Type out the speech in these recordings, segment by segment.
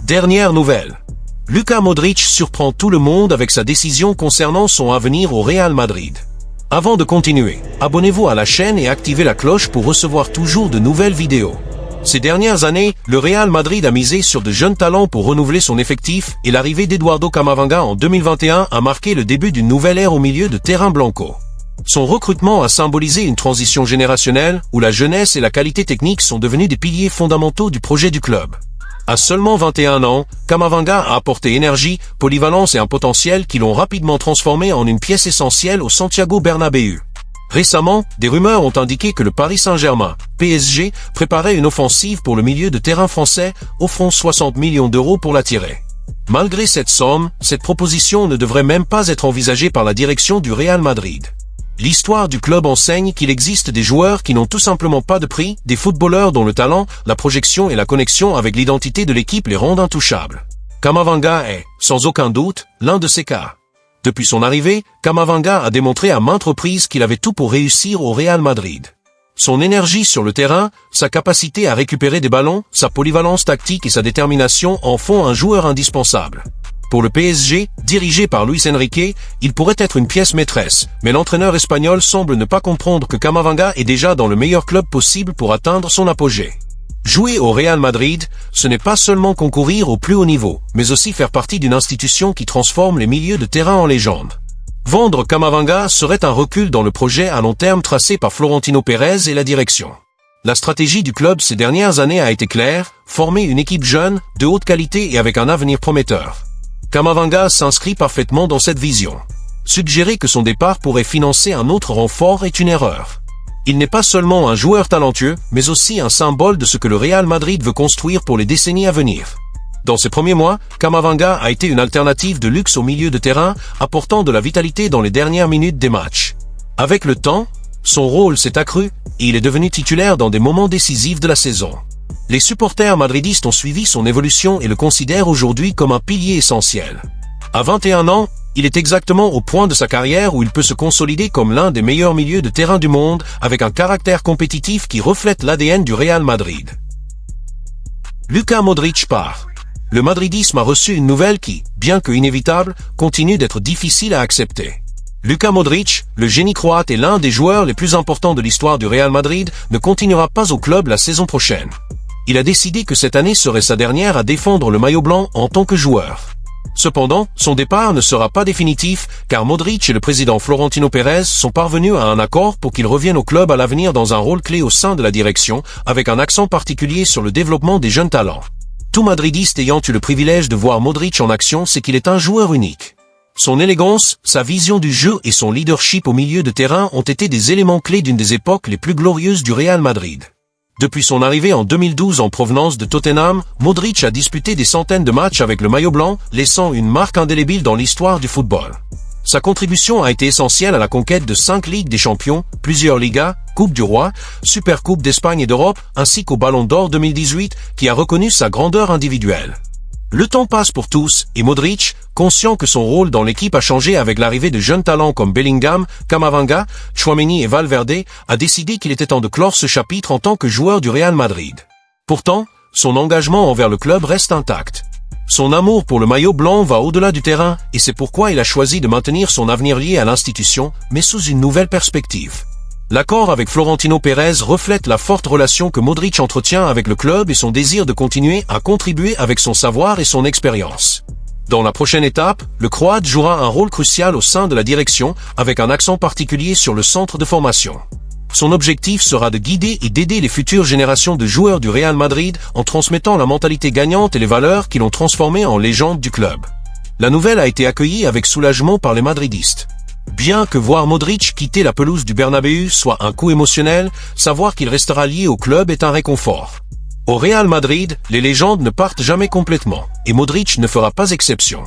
Dernière nouvelle. Luka Modric surprend tout le monde avec sa décision concernant son avenir au Real Madrid. Avant de continuer, abonnez-vous à la chaîne et activez la cloche pour recevoir toujours de nouvelles vidéos. Ces dernières années, le Real Madrid a misé sur de jeunes talents pour renouveler son effectif et l'arrivée d'Eduardo Camavinga en 2021 a marqué le début d'une nouvelle ère au milieu de terrain blanco. Son recrutement a symbolisé une transition générationnelle où la jeunesse et la qualité technique sont devenus des piliers fondamentaux du projet du club. À seulement 21 ans, Camavinga a apporté énergie, polyvalence et un potentiel qui l'ont rapidement transformé en une pièce essentielle au Santiago Bernabéu. Récemment, des rumeurs ont indiqué que le Paris Saint-Germain, PSG, préparait une offensive pour le milieu de terrain français, offrant 60 millions d'euros pour l'attirer. Malgré cette somme, cette proposition ne devrait même pas être envisagée par la direction du Real Madrid. L'histoire du club enseigne qu'il existe des joueurs qui n'ont tout simplement pas de prix, des footballeurs dont le talent, la projection et la connexion avec l'identité de l'équipe les rendent intouchables. Camavinga est, sans aucun doute, l'un de ces cas. Depuis son arrivée, Camavinga a démontré à maintes reprises qu'il avait tout pour réussir au Real Madrid. Son énergie sur le terrain, sa capacité à récupérer des ballons, sa polyvalence tactique et sa détermination en font un joueur indispensable. Pour le PSG, dirigé par Luis Enrique, il pourrait être une pièce maîtresse, mais l'entraîneur espagnol semble ne pas comprendre que Camavinga est déjà dans le meilleur club possible pour atteindre son apogée. Jouer au Real Madrid, ce n'est pas seulement concourir au plus haut niveau, mais aussi faire partie d'une institution qui transforme les milieux de terrain en légende. Vendre Camavinga serait un recul dans le projet à long terme tracé par Florentino Pérez et la direction. La stratégie du club ces dernières années a été claire, former une équipe jeune, de haute qualité et avec un avenir prometteur. Camavinga s'inscrit parfaitement dans cette vision. Suggérer que son départ pourrait financer un autre renfort est une erreur. Il n'est pas seulement un joueur talentueux, mais aussi un symbole de ce que le Real Madrid veut construire pour les décennies à venir. Dans ses premiers mois, Camavinga a été une alternative de luxe au milieu de terrain, apportant de la vitalité dans les dernières minutes des matchs. Avec le temps, son rôle s'est accru et il est devenu titulaire dans des moments décisifs de la saison. Les supporters madridistes ont suivi son évolution et le considèrent aujourd'hui comme un pilier essentiel. À 21 ans, il est exactement au point de sa carrière où il peut se consolider comme l'un des meilleurs milieux de terrain du monde, avec un caractère compétitif qui reflète l'ADN du Real Madrid. Luka Modric part. Le madridisme a reçu une nouvelle qui, bien que inévitable, continue d'être difficile à accepter. Luka Modric, le génie croate et l'un des joueurs les plus importants de l'histoire du Real Madrid, ne continuera pas au club la saison prochaine. Il a décidé que cette année serait sa dernière à défendre le maillot blanc en tant que joueur. Cependant, son départ ne sera pas définitif, car Modric et le président Florentino Pérez sont parvenus à un accord pour qu'il revienne au club à l'avenir dans un rôle clé au sein de la direction, avec un accent particulier sur le développement des jeunes talents. Tout madridiste ayant eu le privilège de voir Modric en action sait qu'il est un joueur unique. Son élégance, sa vision du jeu et son leadership au milieu de terrain ont été des éléments clés d'une des époques les plus glorieuses du Real Madrid. Depuis son arrivée en 2012 en provenance de Tottenham, Modric a disputé des centaines de matchs avec le maillot blanc, laissant une marque indélébile dans l'histoire du football. Sa contribution a été essentielle à la conquête de 5 Ligues des Champions, plusieurs Ligas, Coupe du Roi, Supercoupe d'Espagne et d'Europe, ainsi qu'au Ballon d'Or 2018, qui a reconnu sa grandeur individuelle. Le temps passe pour tous, et Modric, conscient que son rôle dans l'équipe a changé avec l'arrivée de jeunes talents comme Bellingham, Camavinga, Tchouaméni et Valverde, a décidé qu'il était temps de clore ce chapitre en tant que joueur du Real Madrid. Pourtant, son engagement envers le club reste intact. Son amour pour le maillot blanc va au-delà du terrain, et c'est pourquoi il a choisi de maintenir son avenir lié à l'institution, mais sous une nouvelle perspective. L'accord avec Florentino Pérez reflète la forte relation que Modric entretient avec le club et son désir de continuer à contribuer avec son savoir et son expérience. Dans la prochaine étape, le Croate jouera un rôle crucial au sein de la direction, avec un accent particulier sur le centre de formation. Son objectif sera de guider et d'aider les futures générations de joueurs du Real Madrid en transmettant la mentalité gagnante et les valeurs qui l'ont transformé en légende du club. La nouvelle a été accueillie avec soulagement par les madridistes. Bien que voir Modric quitter la pelouse du Bernabéu soit un coup émotionnel, savoir qu'il restera lié au club est un réconfort. Au Real Madrid, les légendes ne partent jamais complètement, et Modric ne fera pas exception.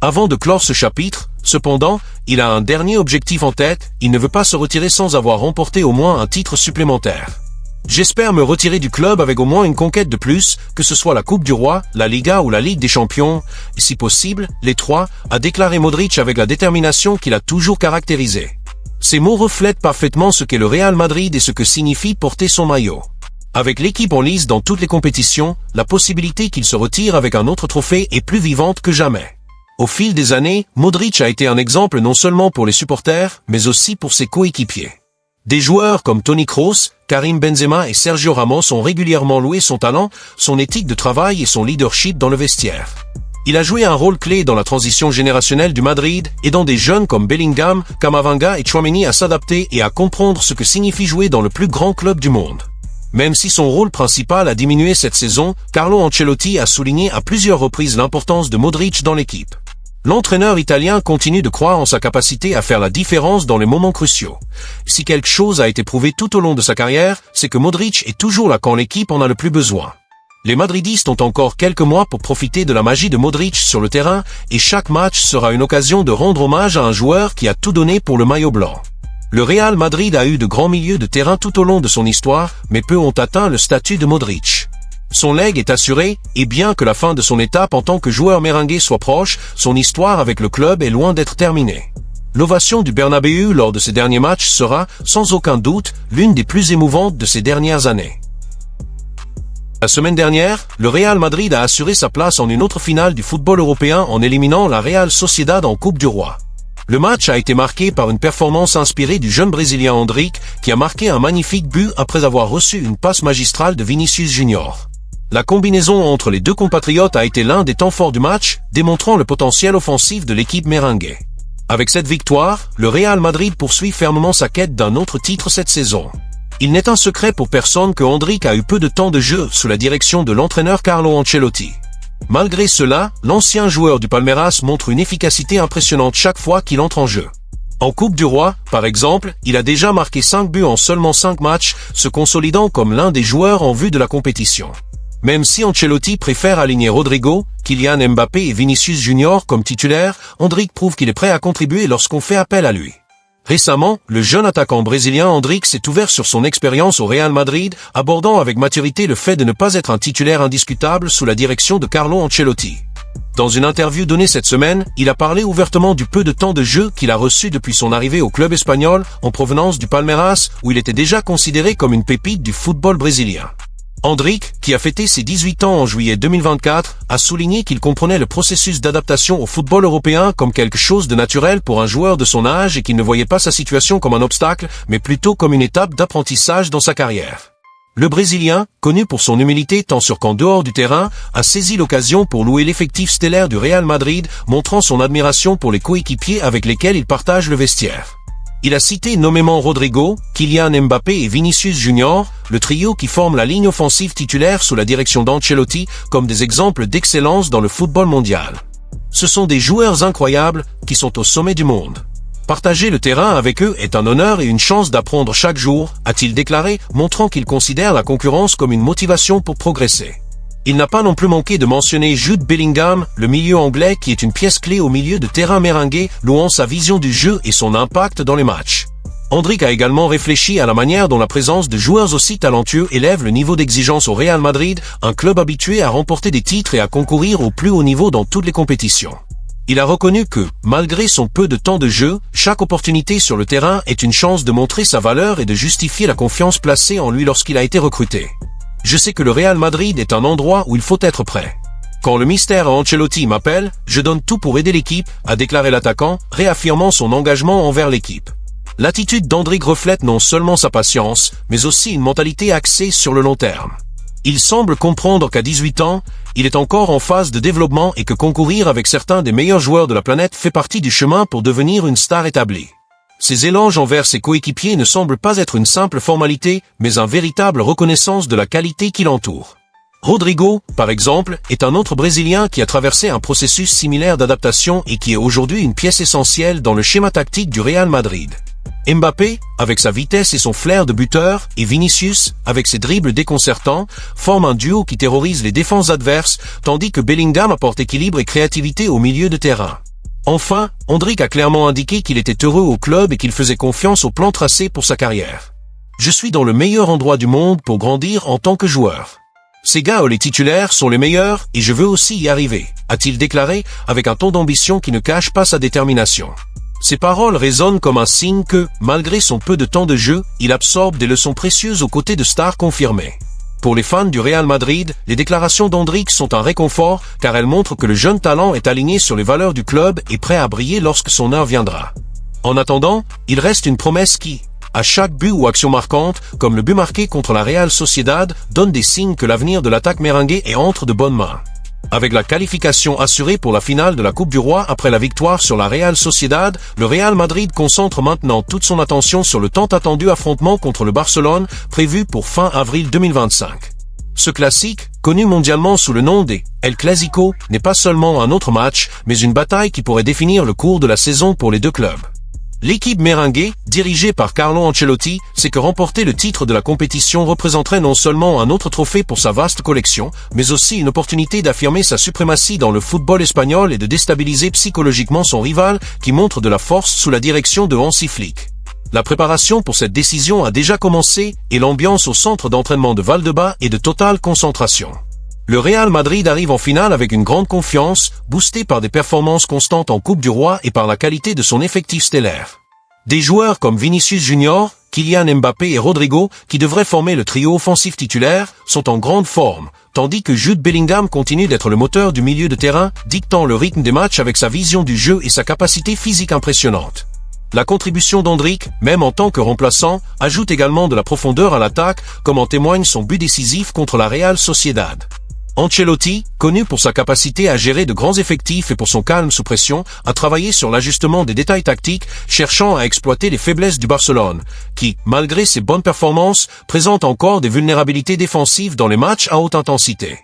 Avant de clore ce chapitre, cependant, il a un dernier objectif en tête, il ne veut pas se retirer sans avoir remporté au moins un titre supplémentaire. J'espère me retirer du club avec au moins une conquête de plus, que ce soit la Coupe du Roi, la Liga ou la Ligue des Champions, et si possible, les trois, a déclaré Modric avec la détermination qu'il a toujours caractérisée. Ces mots reflètent parfaitement ce qu'est le Real Madrid et ce que signifie porter son maillot. Avec l'équipe en lice dans toutes les compétitions, la possibilité qu'il se retire avec un autre trophée est plus vivante que jamais. Au fil des années, Modric a été un exemple non seulement pour les supporters, mais aussi pour ses coéquipiers. Des joueurs comme Toni Kroos, Karim Benzema et Sergio Ramos ont régulièrement loué son talent, son éthique de travail et son leadership dans le vestiaire. Il a joué un rôle clé dans la transition générationnelle du Madrid, aidant des jeunes comme Bellingham, Camavinga et Tchouaméni à s'adapter et à comprendre ce que signifie jouer dans le plus grand club du monde. Même si son rôle principal a diminué cette saison, Carlo Ancelotti a souligné à plusieurs reprises l'importance de Modric dans l'équipe. L'entraîneur italien continue de croire en sa capacité à faire la différence dans les moments cruciaux. Si quelque chose a été prouvé tout au long de sa carrière, c'est que Modric est toujours là quand l'équipe en a le plus besoin. Les madridistes ont encore quelques mois pour profiter de la magie de Modric sur le terrain et chaque match sera une occasion de rendre hommage à un joueur qui a tout donné pour le maillot blanc. Le Real Madrid a eu de grands milieux de terrain tout au long de son histoire, mais peu ont atteint le statut de Modric. Son legs est assuré, et bien que la fin de son étape en tant que joueur merengue soit proche, son histoire avec le club est loin d'être terminée. L'ovation du Bernabéu lors de ces derniers matchs sera, sans aucun doute, l'une des plus émouvantes de ces dernières années. La semaine dernière, le Real Madrid a assuré sa place en une autre finale du football européen en éliminant la Real Sociedad en Coupe du Roi. Le match a été marqué par une performance inspirée du jeune Brésilien Endrick, qui a marqué un magnifique but après avoir reçu une passe magistrale de Vinicius Junior. La combinaison entre les deux compatriotes a été l'un des temps forts du match, démontrant le potentiel offensif de l'équipe merengue. Avec cette victoire, le Real Madrid poursuit fermement sa quête d'un autre titre cette saison. Il n'est un secret pour personne que Endrick a eu peu de temps de jeu sous la direction de l'entraîneur Carlo Ancelotti. Malgré cela, l'ancien joueur du Palmeiras montre une efficacité impressionnante chaque fois qu'il entre en jeu. En Coupe du Roi, par exemple, il a déjà marqué 5 buts en seulement 5 matchs, se consolidant comme l'un des joueurs en vue de la compétition. Même si Ancelotti préfère aligner Rodrigo, Kylian Mbappé et Vinicius Junior comme titulaires, Endrick prouve qu'il est prêt à contribuer lorsqu'on fait appel à lui. Récemment, le jeune attaquant brésilien Endrick s'est ouvert sur son expérience au Real Madrid, abordant avec maturité le fait de ne pas être un titulaire indiscutable sous la direction de Carlo Ancelotti. Dans une interview donnée cette semaine, il a parlé ouvertement du peu de temps de jeu qu'il a reçu depuis son arrivée au club espagnol, en provenance du Palmeiras, où il était déjà considéré comme une pépite du football brésilien. Endrick, qui a fêté ses 18 ans en juillet 2024, a souligné qu'il comprenait le processus d'adaptation au football européen comme quelque chose de naturel pour un joueur de son âge et qu'il ne voyait pas sa situation comme un obstacle, mais plutôt comme une étape d'apprentissage dans sa carrière. Le Brésilien, connu pour son humilité tant sur qu'en dehors du terrain, a saisi l'occasion pour louer l'effectif stellaire du Real Madrid, montrant son admiration pour les coéquipiers avec lesquels il partage le vestiaire. Il a cité nommément Rodrigo, Kylian Mbappé et Vinicius Junior, le trio qui forme la ligne offensive titulaire sous la direction d'Ancelotti, comme des exemples d'excellence dans le football mondial. Ce sont des joueurs incroyables, qui sont au sommet du monde. Partager le terrain avec eux est un honneur et une chance d'apprendre chaque jour, a-t-il déclaré, montrant qu'il considère la concurrence comme une motivation pour progresser. Il n'a pas non plus manqué de mentionner Jude Bellingham, le milieu anglais qui est une pièce clé au milieu de terrain merengue, louant sa vision du jeu et son impact dans les matchs. Endrick a également réfléchi à la manière dont la présence de joueurs aussi talentueux élève le niveau d'exigence au Real Madrid, un club habitué à remporter des titres et à concourir au plus haut niveau dans toutes les compétitions. Il a reconnu que, malgré son peu de temps de jeu, chaque opportunité sur le terrain est une chance de montrer sa valeur et de justifier la confiance placée en lui lorsqu'il a été recruté. Je sais que le Real Madrid est un endroit où il faut être prêt. Quand le mystère à Ancelotti m'appelle, je donne tout pour aider l'équipe, a déclaré l'attaquant, réaffirmant son engagement envers l'équipe. L'attitude d'Endrick reflète non seulement sa patience, mais aussi une mentalité axée sur le long terme. Il semble comprendre qu'à 18 ans, il est encore en phase de développement et que concourir avec certains des meilleurs joueurs de la planète fait partie du chemin pour devenir une star établie. Ses éloges envers ses coéquipiers ne semblent pas être une simple formalité, mais une véritable reconnaissance de la qualité qui l'entoure. Rodrigo, par exemple, est un autre Brésilien qui a traversé un processus similaire d'adaptation et qui est aujourd'hui une pièce essentielle dans le schéma tactique du Real Madrid. Mbappé, avec sa vitesse et son flair de buteur, et Vinicius, avec ses dribbles déconcertants, forment un duo qui terrorise les défenses adverses, tandis que Bellingham apporte équilibre et créativité au milieu de terrain. Enfin, Endrick a clairement indiqué qu'il était heureux au club et qu'il faisait confiance au plan tracé pour sa carrière. « Je suis dans le meilleur endroit du monde pour grandir en tant que joueur. Ces gars, les titulaires, sont les meilleurs et je veux aussi y arriver », a-t-il déclaré avec un ton d'ambition qui ne cache pas sa détermination. Ces paroles résonnent comme un signe que, malgré son peu de temps de jeu, il absorbe des leçons précieuses aux côtés de stars confirmées. Pour les fans du Real Madrid, les déclarations d'Endrick sont un réconfort car elles montrent que le jeune talent est aligné sur les valeurs du club et prêt à briller lorsque son heure viendra. En attendant, il reste une promesse qui, à chaque but ou action marquante, comme le but marqué contre la Real Sociedad, donne des signes que l'avenir de l'attaque merengue est entre de bonnes mains. Avec la qualification assurée pour la finale de la Coupe du Roi après la victoire sur la Real Sociedad, le Real Madrid concentre maintenant toute son attention sur le tant attendu affrontement contre le Barcelone, prévu pour fin avril 2025. Ce classique, connu mondialement sous le nom des El Clásico, n'est pas seulement un autre match, mais une bataille qui pourrait définir le cours de la saison pour les deux clubs. L'équipe merengue, dirigée par Carlo Ancelotti, sait que remporter le titre de la compétition représenterait non seulement un autre trophée pour sa vaste collection, mais aussi une opportunité d'affirmer sa suprématie dans le football espagnol et de déstabiliser psychologiquement son rival, qui montre de la force sous la direction de Hansi Flick. La préparation pour cette décision a déjà commencé, et l'ambiance au centre d'entraînement de Valdebebas est de totale concentration. Le Real Madrid arrive en finale avec une grande confiance, boostée par des performances constantes en Coupe du Roi et par la qualité de son effectif stellaire. Des joueurs comme Vinicius Junior, Kylian Mbappé et Rodrigo, qui devraient former le trio offensif titulaire, sont en grande forme, tandis que Jude Bellingham continue d'être le moteur du milieu de terrain, dictant le rythme des matchs avec sa vision du jeu et sa capacité physique impressionnante. La contribution d'Endrick, même en tant que remplaçant, ajoute également de la profondeur à l'attaque, comme en témoigne son but décisif contre la Real Sociedad. Ancelotti, connu pour sa capacité à gérer de grands effectifs et pour son calme sous pression, a travaillé sur l'ajustement des détails tactiques, cherchant à exploiter les faiblesses du Barcelone, qui, malgré ses bonnes performances, présente encore des vulnérabilités défensives dans les matchs à haute intensité.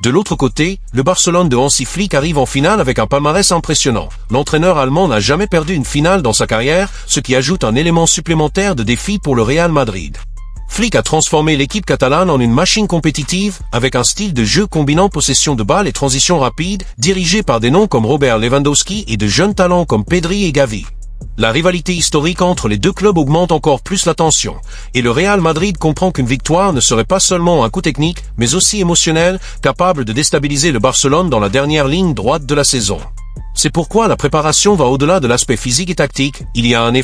De l'autre côté, le Barcelone de Hansi Flick arrive en finale avec un palmarès impressionnant. L'entraîneur allemand n'a jamais perdu une finale dans sa carrière, ce qui ajoute un élément supplémentaire de défi pour le Real Madrid. Flick a transformé l'équipe catalane en une machine compétitive, avec un style de jeu combinant possession de balle et transition rapide, dirigé par des noms comme Robert Lewandowski et de jeunes talents comme Pedri et Gavi. La rivalité historique entre les deux clubs augmente encore plus la tension, et le Real Madrid comprend qu'une victoire ne serait pas seulement un coup technique, mais aussi émotionnel, capable de déstabiliser le Barcelone dans la dernière ligne droite de la saison. C'est pourquoi la préparation va au-delà de l'aspect physique et tactique, il y a un effort